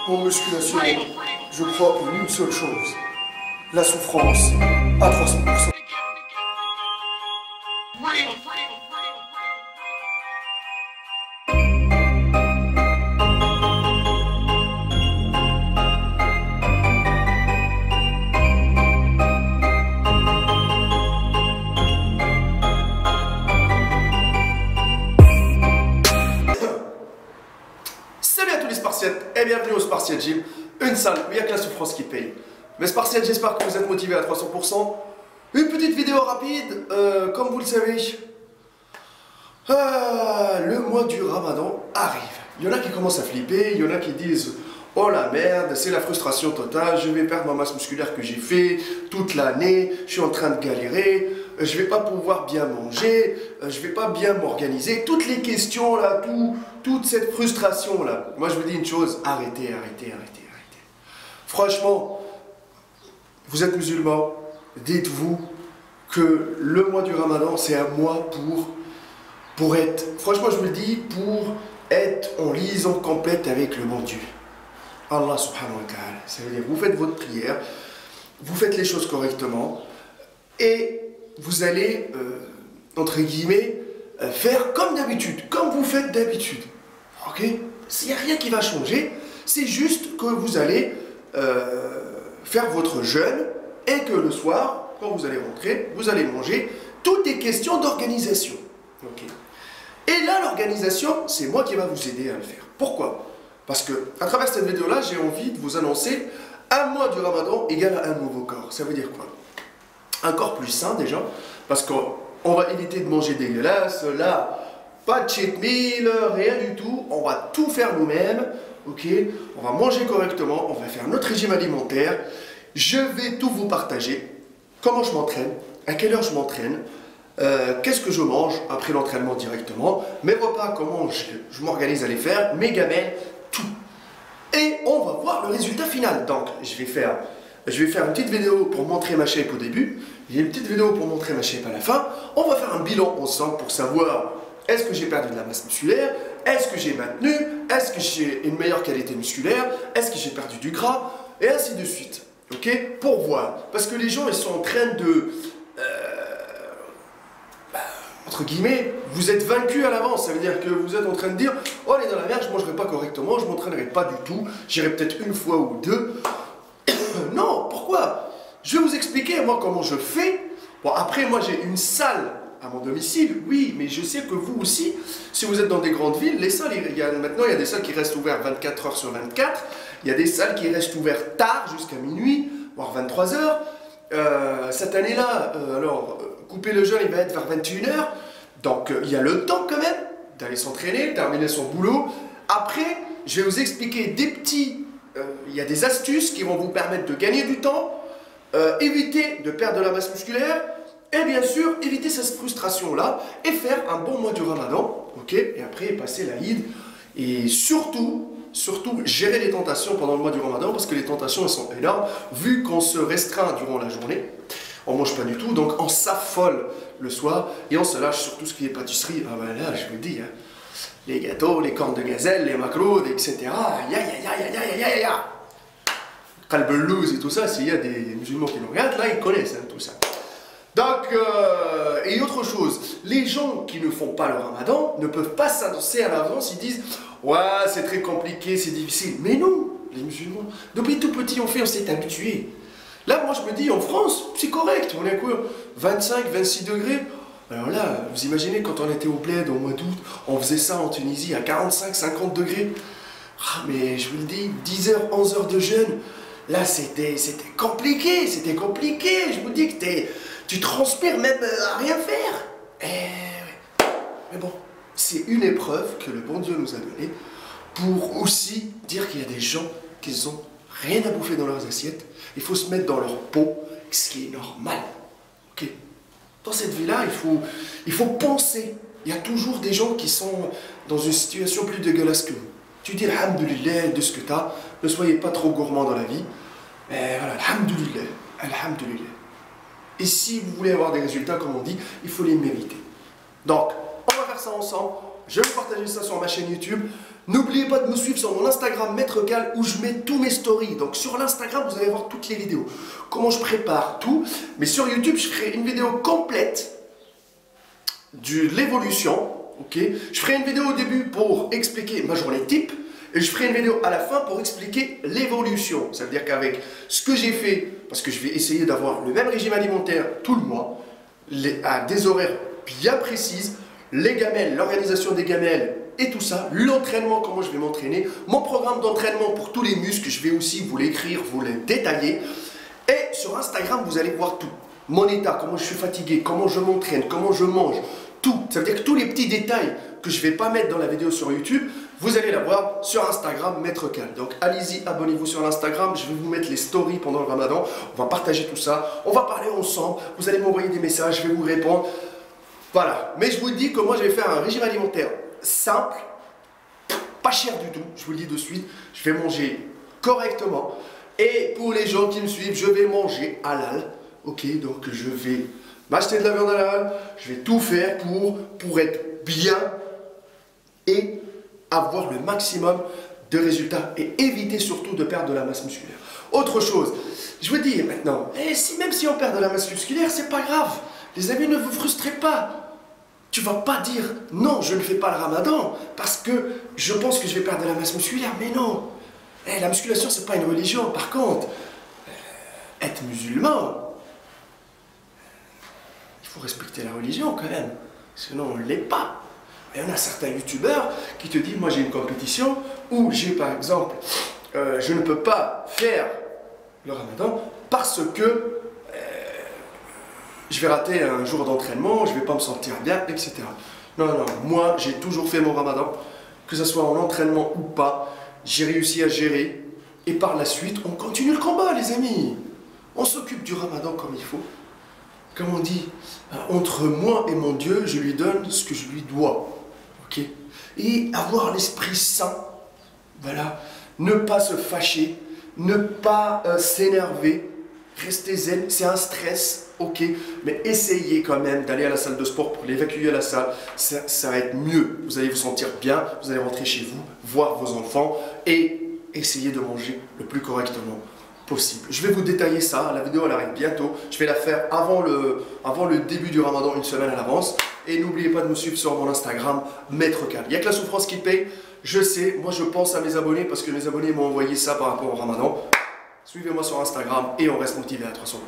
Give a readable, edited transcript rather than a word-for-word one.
En musculation, je crois en une seule chose, la souffrance à 300%. Salut à tous les Spartiates et bienvenue au Spartiate Gym, une salle où il n'y a que la souffrance qui paye. Mes Spartiates, j'espère que vous êtes motivés à 300%. Une petite vidéo rapide, comme vous le savez, le mois du Ramadan arrive. Il y en a qui commencent à flipper, il y en a qui disent « Oh la merde, c'est la frustration totale, je vais perdre ma masse musculaire que j'ai fait toute l'année, je suis en train de galérer, je vais pas pouvoir bien manger, je vais pas bien m'organiser. » Toutes les questions là, toute cette frustration là. Moi je vous dis une chose, arrêtez. Franchement, vous êtes musulmans, dites-vous que le mois du Ramadan c'est un mois pour être, franchement je vous le dis, pour être en liaison complète avec le bon Dieu. Allah subhanahu wa ta'ala. Ça veut dire, vous faites votre prière, vous faites les choses correctement et vous allez, entre guillemets, faire comme d'habitude, comme vous faites d'habitude. Ok? Il n'y a rien qui va changer, c'est juste que vous allez faire votre jeûne et que le soir, quand vous allez rentrer, vous allez manger. Tout est question d'organisation. Ok? Et là, l'organisation, c'est moi qui va vous aider à le faire. Pourquoi? Parce que, à travers cette vidéo-là, j'ai envie de vous annoncer un mois du Ramadan égale à un nouveau corps. Ça veut dire quoi? Un corps plus sain déjà, parce qu'on va éviter de manger dégueulasse. Là, pas de cheat meal, rien du tout. On va tout faire nous-mêmes. Ok? On va manger correctement, on va faire notre régime alimentaire. Je vais tout vous partager. Comment je m'entraîne, à quelle heure je m'entraîne, qu'est-ce que je mange après l'entraînement directement, mes repas, comment je m'organise à les faire, mes gamelles, tout. Et on va voir le résultat final. Donc, je vais faire une petite vidéo pour montrer ma shape au début, et une petite vidéo pour montrer ma shape à la fin. On va faire un bilan ensemble pour savoir est-ce que j'ai perdu de la masse musculaire, est-ce que j'ai maintenu, est-ce que j'ai une meilleure qualité musculaire, est-ce que j'ai perdu du gras, et ainsi de suite. Ok? Pour voir. Parce que les gens, ils sont en train de... entre guillemets, vous êtes vaincu à l'avance. Ça veut dire que vous êtes en train de dire « Oh, elle est dans la merde, je ne mangerai pas correctement, je ne m'entraînerai pas du tout, j'irai peut-être une fois ou deux. » Non, pourquoi? Je vais vous expliquer, moi, comment je fais. Bon, après, moi, j'ai une salle à mon domicile, oui, mais je sais que vous aussi, si vous êtes dans des grandes villes, les salles, maintenant, il y a des salles qui restent ouvertes 24 heures sur 24, il y a des salles qui restent ouvertes tard, jusqu'à minuit, voire 23 heures. Cette année-là, couper le jeûne, il va être vers 21 heures. Donc, il y a le temps quand même d'aller s'entraîner, terminer son boulot. Après, je vais vous expliquer des petits... il y a des astuces qui vont vous permettre de gagner du temps, éviter de perdre de la masse musculaire, et bien sûr, éviter cette frustration-là, et faire un bon mois du Ramadan, ok? Et après, passer l'Aïd, et surtout, gérer les tentations pendant le mois du Ramadan, parce que les tentations, elles sont énormes, vu qu'on se restreint durant la journée. On ne mange pas du tout, donc on s'affole le soir et on se lâche sur tout ce qui est pâtisserie. Ah ben là, je vous le dis, hein, les gâteaux, les cornes de gazelle, les macros, etc. Kalbelouz et tout ça, s'il y a des musulmans qui nous regardent, là, ils connaissent tout ça. Donc, et autre chose, les gens qui ne font pas le Ramadan ne peuvent pas s'annoncer à l'avance, ils disent « Ouais, c'est très compliqué, c'est difficile. » Mais non, les musulmans, depuis tout petit, on s'est habitué. Là, moi, je me dis, en France, c'est correct. On est à quoi? 25, 26 degrés. Alors là, vous imaginez, quand on était au bled au mois d'août, on faisait ça en Tunisie à 45, 50 degrés. Ah, mais je vous le dis, 10 heures, 11 heures de jeûne. Là, c'était compliqué, Je vous dis que tu transpires même à rien faire. Ouais. Mais bon, c'est une épreuve que le bon Dieu nous a donnée pour aussi dire qu'il y a des gens qui ont rien à bouffer dans leurs assiettes. Il faut se mettre dans leur peau, ce qui est normal. Okay? Dans cette vie-là, il faut penser. Il y a toujours des gens qui sont dans une situation plus dégueulasse que vous. Tu dis alhamdoulilah de ce que tu as. Ne soyez pas trop gourmand dans la vie. Et voilà, alhamdoulilah. Et si vous voulez avoir des résultats, comme on dit, il faut les mériter. Donc, on va faire faire ça ensemble. Je vais partager ça sur ma chaîne YouTube. N'oubliez pas de me suivre sur mon Instagram Maître Cal où je mets tous mes stories. Donc sur l'Instagram, vous allez voir toutes les vidéos. Comment je prépare tout. Mais sur YouTube, je ferai une vidéo complète de l'évolution. Ok, je ferai une vidéo au début pour expliquer ma journée type. Et je ferai une vidéo à la fin pour expliquer l'évolution. Ça veut dire qu'avec ce que j'ai fait, parce que je vais essayer d'avoir le même régime alimentaire tout le mois, à des horaires bien précises, les gamelles, l'organisation des gamelles et tout ça, l'entraînement, comment je vais m'entraîner, mon programme d'entraînement pour tous les muscles, je vais aussi vous l'écrire, vous les détailler. Et sur Instagram, vous allez voir tout. Mon état, comment je suis fatigué, comment je m'entraîne, comment je mange, tout. Ça veut dire que tous les petits détails que je ne vais pas mettre dans la vidéo sur YouTube, vous allez la voir sur Instagram Maître Cal. Donc allez-y, abonnez-vous sur l'Instagram, je vais vous mettre les stories pendant le Ramadan, on va partager tout ça, on va parler ensemble, vous allez m'envoyer des messages, je vais vous répondre. Voilà, mais je vous dis que moi je vais faire un régime alimentaire simple, pas cher du tout, je vous le dis de suite, je vais manger correctement. Et pour les gens qui me suivent, je vais manger halal, ok, donc je vais m'acheter de la viande halal, je vais tout faire pour être bien et avoir le maximum de résultats et éviter surtout de perdre de la masse musculaire. Autre chose, je vous dis maintenant, même si on perd de la masse musculaire, c'est pas grave. Les amis, ne vous frustrez pas. Tu vas pas dire non, je ne fais pas le ramadan parce que je pense que je vais perdre de la masse musculaire. Mais non, la musculation, c'est pas une religion. Par contre, être musulman, il faut respecter la religion quand même. Sinon, on ne l'est pas. Et on a certains youtubeurs qui te disent, moi j'ai une compétition où j'ai par exemple, je ne peux pas faire le ramadan parce que je vais rater un jour d'entraînement, je ne vais pas me sentir bien, etc. Non, non, moi j'ai toujours fait mon ramadan, que ce soit en entraînement ou pas, j'ai réussi à gérer et par la suite on continue le combat les amis. On s'occupe du ramadan comme il faut. Comme on dit, entre moi et mon Dieu, je lui donne ce que je lui dois. Ok, et avoir l'esprit sain, voilà, ne pas se fâcher, ne pas s'énerver, rester zen, c'est un stress, ok, mais essayez quand même d'aller à la salle de sport pour l'évacuer à la salle, ça va être mieux, vous allez vous sentir bien, vous allez rentrer chez vous, voir vos enfants et essayer de manger le plus correctement possible. Je vais vous détailler ça, la vidéo elle arrive bientôt, je vais la faire avant le début du ramadan, une semaine à l'avance. Et n'oubliez pas de me suivre sur mon Instagram, Maître Cal. Il n'y a que la souffrance qui paye, je sais, moi je pense à mes abonnés parce que mes abonnés m'ont envoyé ça par rapport au ramadan. Suivez-moi sur Instagram et on reste motivé à 300%.